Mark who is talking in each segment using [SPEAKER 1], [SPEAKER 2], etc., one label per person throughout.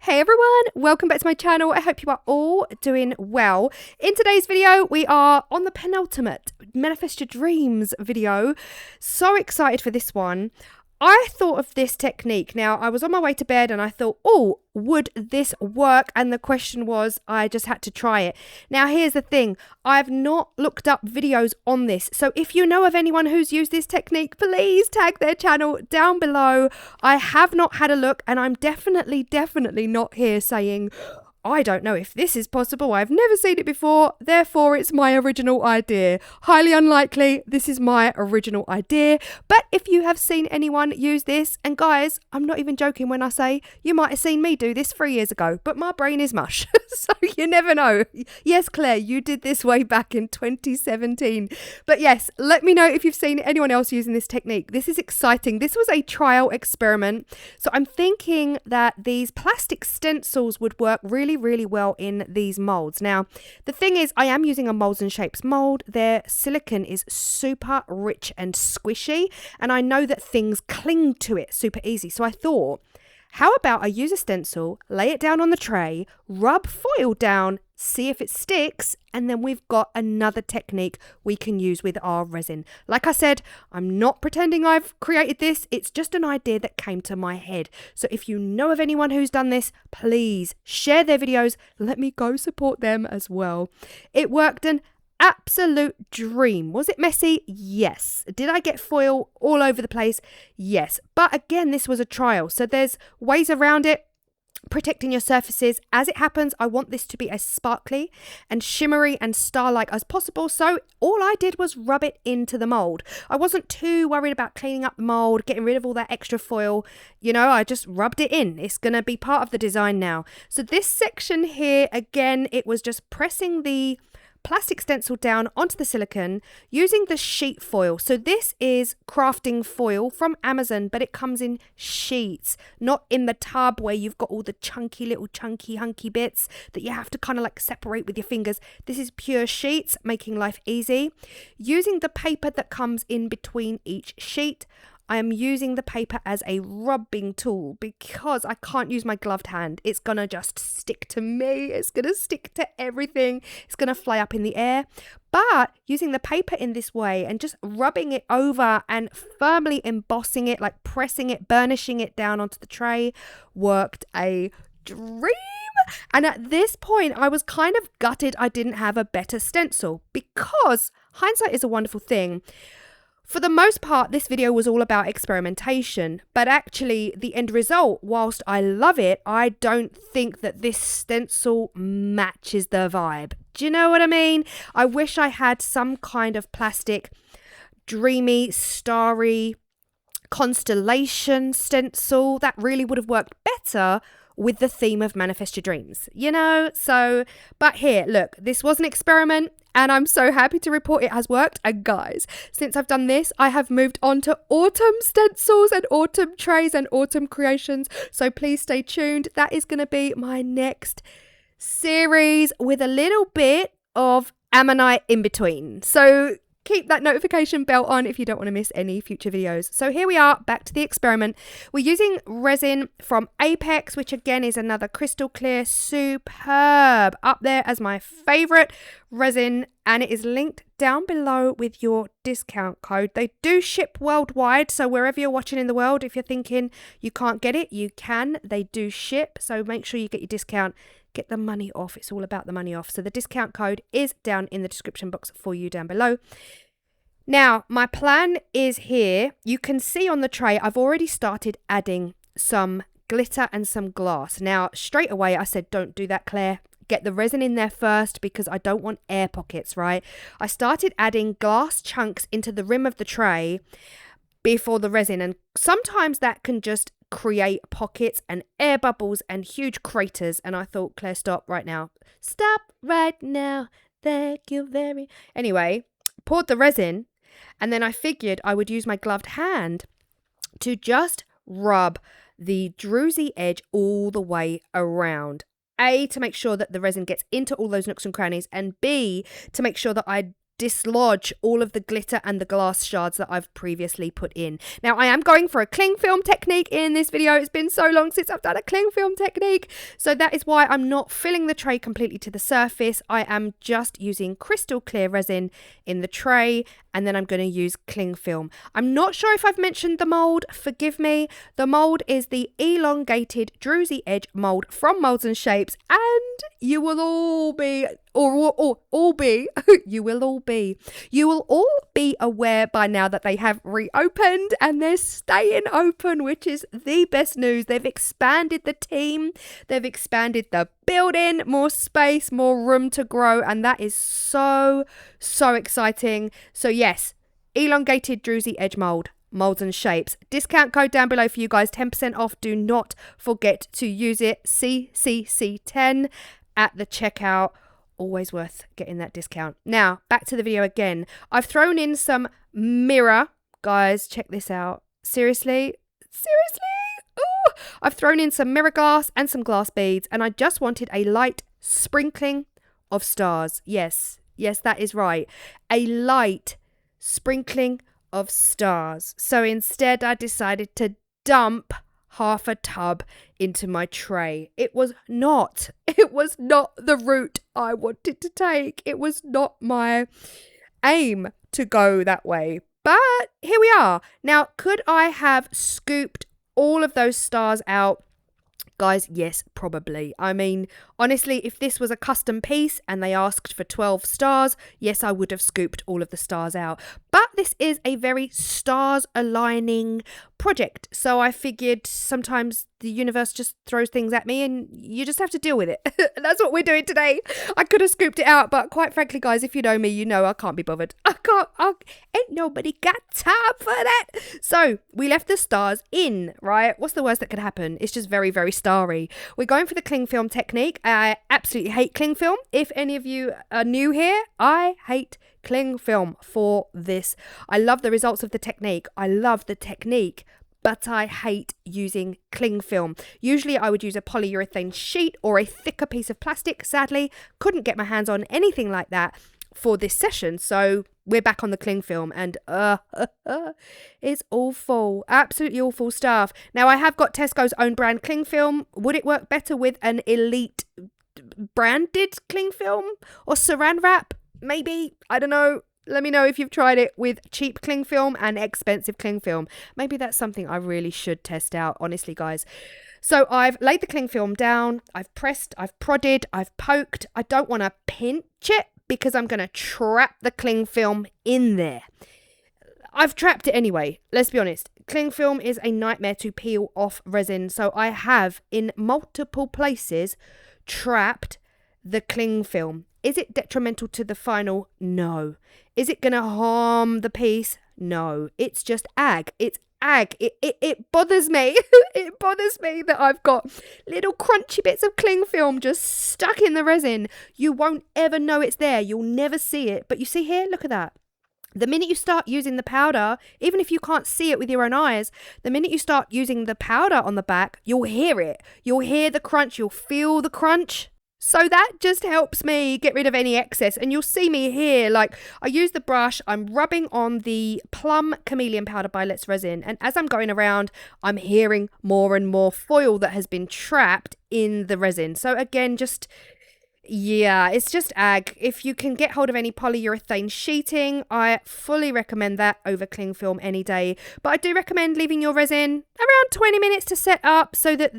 [SPEAKER 1] Hey everyone, welcome back to my channel. I hope you are all doing well. In today's video, we are on the penultimate Manifest Your Dreams video. So excited for this one. I thought of this technique. Now, I was on my way to bed and I thought, oh, would this work? And the question was, I just had to try it. Now, here's the thing. I've not looked up videos on this. So if you know of anyone who's used this technique, please tag their channel down below. I have not had a look and I'm definitely not here saying, I don't know if this is possible. I've never seen it before. Therefore, it's my original idea. Highly unlikely. This is my original idea. But if you have seen anyone use this, and guys, I'm not even joking when I say you might have seen me do this 3 years ago, but my brain is mush. So you never know. Yes, Claire, you did this way back in 2017. But yes, let me know if you've seen anyone else using this technique. This is exciting. This was a trial experiment. So I'm thinking that these plastic stencils would work really well in these molds. Now, the thing is, I am using a Molds and Shapes mold. Their silicone is super rich and squishy, and I know that things cling to it super easy. So I thought, how about I use a stencil, lay it down on the tray, rub foil down, see if it sticks, and then we've got another technique we can use with our resin. Like I said, I'm not pretending I've created this. It's just an idea that came to my head. So if you know of anyone who's done this, please share their videos. Let me go support them as well. It worked an absolute dream. Was it messy? Yes. Did I get foil all over the place? Yes. But again, this was a trial, so there's ways around it. Protecting your surfaces. As it happens, I want this to be as sparkly and shimmery and star-like as possible, so all I did was rub it into the mold. I wasn't too worried about cleaning up the mold, getting rid of all that extra foil. You know, I just rubbed it in. It's going to be part of the design now. So this section here, again, it was just pressing the plastic stencil down onto the silicone using the sheet foil. So this is crafting foil from Amazon, but it comes in sheets, not in the tub where you've got all the chunky hunky bits that you have to kind of like separate with your fingers. This is pure sheets, making life easy. Using the paper that comes in between each sheet, I am using the paper as a rubbing tool because I can't use my gloved hand. It's going to just stick to me. It's going to stick to everything. It's going to fly up in the air. But using the paper in this way and just rubbing it over and firmly embossing it, like pressing it, burnishing it down onto the tray, worked a dream. And at this point, I was kind of gutted I didn't have a better stencil because hindsight is a wonderful thing. For the most part, this video was all about experimentation, but actually the end result, whilst I love it, I don't think that this stencil matches the vibe. Do you know what I mean? I wish I had some kind of plastic, dreamy, starry constellation stencil that really would have worked better with the theme of Manifest Your Dreams, you know? So, but here, look, this was an experiment and I'm so happy to report it has worked. And guys, since I've done this, I have moved on to autumn stencils and autumn trays and autumn creations. So please stay tuned. That is going to be my next series with a little bit of ammonite in between. So keep that notification bell on if you don't want to miss any future videos. So here we are, back to the experiment. We're using resin from Apex, which again is another crystal clear, superb, up there as my favorite resin, and it is linked down below with your discount code. They do ship worldwide, so wherever you're watching in the world, if you're thinking you can't get it, you can. They do ship, so make sure you get your discount. Get the money off. It's all about the money off. So the discount code is down in the description box for you down below. Now, my plan is here. You can see on the tray, I've already started adding some glitter and some glass. Now, straight away, I said, don't do that, Claire. Get the resin in there first because I don't want air pockets, right? I started adding glass chunks into the rim of the tray before the resin, and sometimes that can just create pockets and air bubbles and huge craters. And I thought, Claire, stop right now. Stop right now. Thank you very... Anyway, poured the resin, and then I figured I would use my gloved hand to just rub the druzy edge all the way around. A, to make sure that the resin gets into all those nooks and crannies, and B, to make sure that I dislodge all of the glitter and the glass shards that I've previously put in. Now I am going for a cling film technique in this video. It's been so long since I've done a cling film technique, so that is why I'm not filling the tray completely to the surface. I am just using crystal clear resin in the tray, and then I'm going to use cling film. I'm not sure if I've mentioned the mould, forgive me. The mould is the elongated druzy edge mould from Moulds and Shapes, and you will all be you will all be aware by now that they have reopened and they're staying open, which is the best news. They've expanded the team, they've expanded the building, more space, more room to grow, and that is so exciting. So yes, elongated druzy edge mould, Moulds and Shapes. Discount code down below for you guys, 10% off. Do not forget to use it, CCC10 at the checkout. Always worth getting that discount. Now, back to the video again. I've thrown in some mirror. Guys, check this out. Seriously? Ooh! I've thrown in some mirror glass and some glass beads, and I just wanted a light sprinkling of stars. Yes, that is right. A light sprinkling of stars. So instead, I decided to dump half a tub into my tray. It was not the route I wanted to take. It was not my aim to go that way. But here we are. Now, could I have scooped all of those stars out? Guys, yes, probably. I mean, honestly, if this was a custom piece and they asked for 12 stars, yes, I would have scooped all of the stars out. But this is a very stars aligning project. So I figured sometimes the universe just throws things at me and you just have to deal with it. That's what we're doing today. I could have scooped it out, but quite frankly, guys, if you know me, you know I can't be bothered. Ain't nobody got time for that. So we left the stars in, right? What's the worst that could happen? It's just very, very starry. We're going for the cling film technique. I absolutely hate cling film. If any of you are new here, I hate cling film for this. I love the results of the technique. I love the technique, but I hate using cling film. Usually I would use a polyurethane sheet or a thicker piece of plastic. Sadly, couldn't get my hands on anything like that for this session. So we're back on the cling film, and it's awful. Absolutely awful stuff. Now I have got Tesco's own brand cling film. Would it work better with an Elite branded cling film or saran wrap? Maybe, I don't know. Let me know if you've tried it with cheap cling film and expensive cling film. Maybe that's something I really should test out, honestly, guys. So I've laid the cling film down. I've pressed, I've prodded, I've poked. I don't want to pinch it because I'm going to trap the cling film in there. I've trapped it anyway. Let's be honest. Cling film is a nightmare to peel off resin. So I have, in multiple places, trapped the cling film. Is it detrimental to the final? No. Is it going to harm the piece? No. It's just ag. It's ag. It bothers me. It bothers me that I've got little crunchy bits of cling film just stuck in the resin. You won't ever know it's there. You'll never see it. But you see here? Look at that. The minute you start using the powder, even if you can't see it with your own eyes, the minute you start using the powder on the back, you'll hear it. You'll hear the crunch. You'll feel the crunch. So that just helps me get rid of any excess. And you'll see me here, like I use the brush, I'm rubbing on the Plum Chameleon Powder by Let's Resin. And as I'm going around, I'm hearing more and more foil that has been trapped in the resin. So again, yeah, it's just ag. If you can get hold of any polyurethane sheeting, I fully recommend that over cling film any day. But I do recommend leaving your resin around 20 minutes to set up so that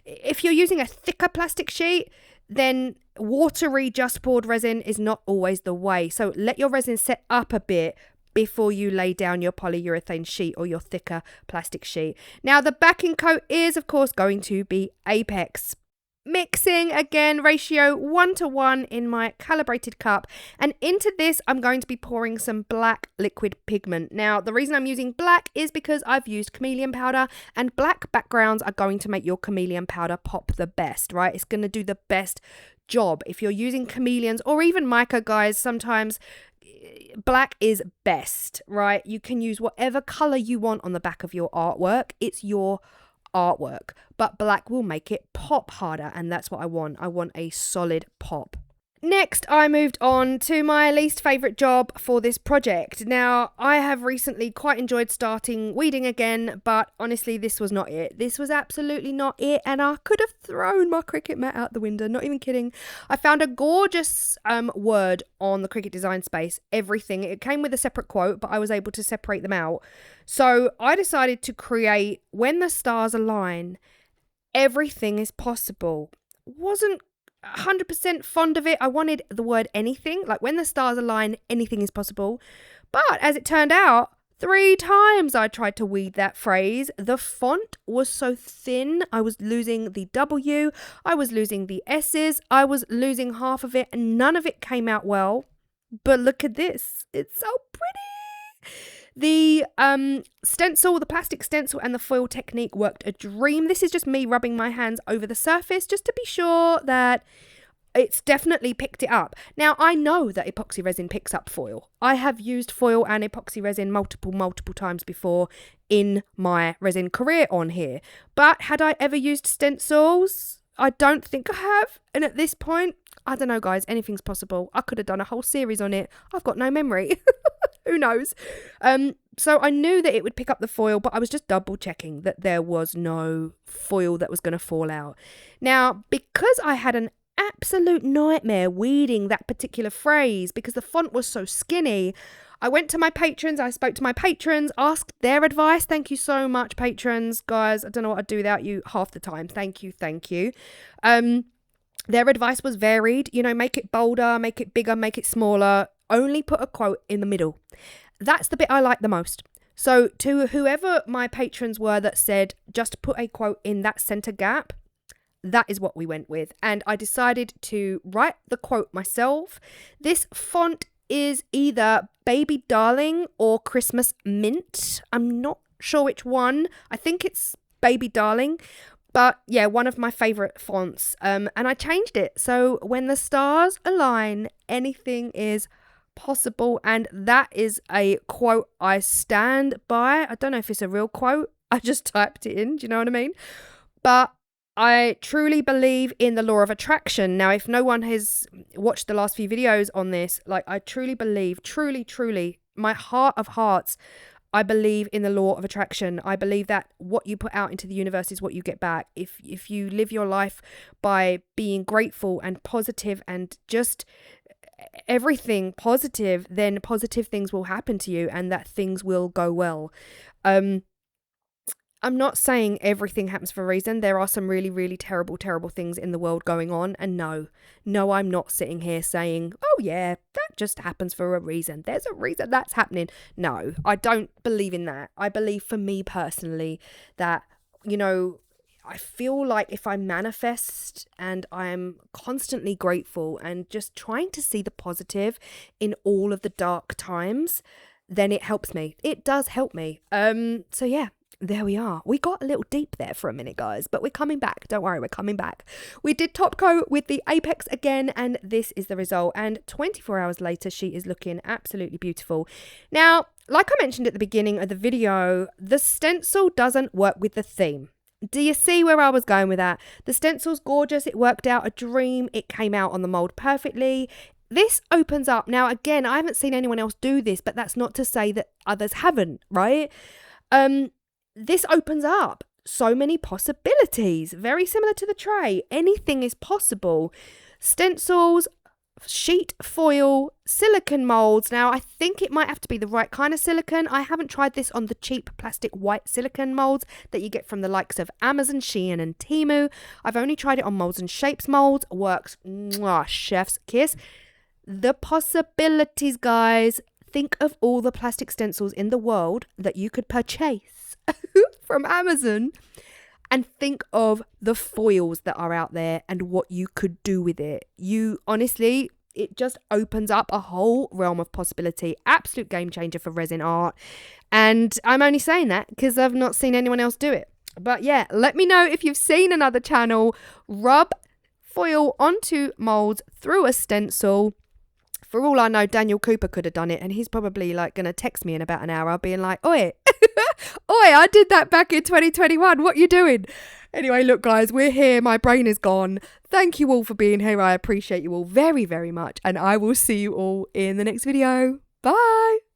[SPEAKER 1] if you're using a thicker plastic sheet, then watery just poured resin is not always the way. So let your resin set up a bit before you lay down your polyurethane sheet or your thicker plastic sheet. Now the backing coat is of course going to be Apex. Mixing again, ratio 1:1 in my calibrated cup, and into this I'm going to be pouring some black liquid pigment. Now the reason I'm using black is because I've used chameleon powder, and black backgrounds are going to make your chameleon powder pop the best, right? It's going to do the best job. If you're using chameleons or even mica, guys, sometimes black is best, right? You can use whatever color you want on the back of your artwork. It's your artwork, but black will make it pop harder, and that's what I want. I want a solid pop. Next, I moved on to my least favourite job for this project. Now, I have recently quite enjoyed starting weeding again, but honestly, this was not it. This was absolutely not it, and I could have thrown my Cricut mat out the window, not even kidding. I found a gorgeous word on the Cricut design space, everything. It came with a separate quote, but I was able to separate them out. So I decided to create "When the stars align, everything is possible." Wasn't 100% fond of it. I wanted the word anything, like "when the stars align, anything is possible." But as it turned out, 3 times I tried to weed that phrase. The font was so thin. I was losing the W. I was losing the S's. I was losing half of it, and none of it came out well. But look at this. It's so pretty. The stencil, the plastic stencil and the foil technique worked a dream. This is just me rubbing my hands over the surface just to be sure that it's definitely picked it up. Now, I know that epoxy resin picks up foil. I have used foil and epoxy resin multiple times before in my resin career on here. But had I ever used stencils? I don't think I have. And at this point, I don't know, guys, anything's possible. I could have done a whole series on it. I've got no memory. Who knows? So I knew that it would pick up the foil, but I was just double checking that there was no foil that was going to fall out. Now, because I had an absolute nightmare weeding that particular phrase because the font was so skinny, I went to my patrons. I spoke to my patrons, asked their advice. Thank you so much, patrons. Guys, I don't know what I'd do without you half the time. Thank you. Their advice was varied. You know, make it bolder, make it bigger, make it smaller. Only put a quote in the middle. That's the bit I like the most. So to whoever my patrons were that said just put a quote in that center gap, that is what we went with. And I decided to write the quote myself. This font is either Baby Darling or Christmas Mint. I'm not sure which one. I think it's Baby Darling. But yeah, one of my favourite fonts. And I changed it. So when the stars align, anything is possible. And that is a quote I stand by. I don't know if it's a real quote. I just typed it in. Do you know what I mean? But I truly believe in the law of attraction. Now, if no one has watched the last few videos on this, like I truly believe, truly, my heart of hearts, I believe in the law of attraction. I believe that what you put out into the universe is what you get back. If you live your life by being grateful and positive and just everything positive, then positive things will happen to you and that things will go well. I'm not saying everything happens for a reason. There are some really terrible things in the world going on. And no, I'm not sitting here saying, oh yeah, that just happens for a reason. There's a reason that's happening. No, I don't believe in that. I believe for me personally that, you know, I feel like if I manifest and I'm constantly grateful and just trying to see the positive in all of the dark times, then it helps me. It does help me. So yeah. There we are. We got a little deep there for a minute, guys, but we're coming back. Don't worry, we're coming back. We did top coat with the Apex again, and this is the result. And 24 hours later, she is looking absolutely beautiful. Now, like I mentioned at the beginning of the video, the stencil doesn't work with the theme. Do you see where I was going with that? The stencil's gorgeous. It worked out a dream. It came out on the mold perfectly. This opens up. Now, again, I haven't seen anyone else do this, but that's not to say that others haven't, right? This opens up so many possibilities, very similar to the tray. Anything is possible. Stencils, sheet foil, silicone molds. Now, I think it might have to be the right kind of silicone. I haven't tried this on the cheap plastic white silicone molds that you get from the likes of Amazon, Shein and Temu. I've only tried it on Molds and Shapes molds. Works. Mwah, chef's kiss. The possibilities, guys. Think of all the plastic stencils in the world that you could purchase from Amazon and think of the foils that are out there and what you could do with it. You honestly, it just opens up a whole realm of possibility. Absolute game changer for resin art. And I'm only saying that because I've not seen anyone else do it. But yeah, let me know if you've seen another channel rub foil onto molds through a stencil. For all I know, Daniel Cooper could have done it, and he's probably like going to text me in about an hour being like, oi, I did that back in 2021. What you doing? Anyway, look, guys, we're here. My brain is gone. Thank you all for being here. I appreciate you all very, very much. And I will see you all in the next video. Bye.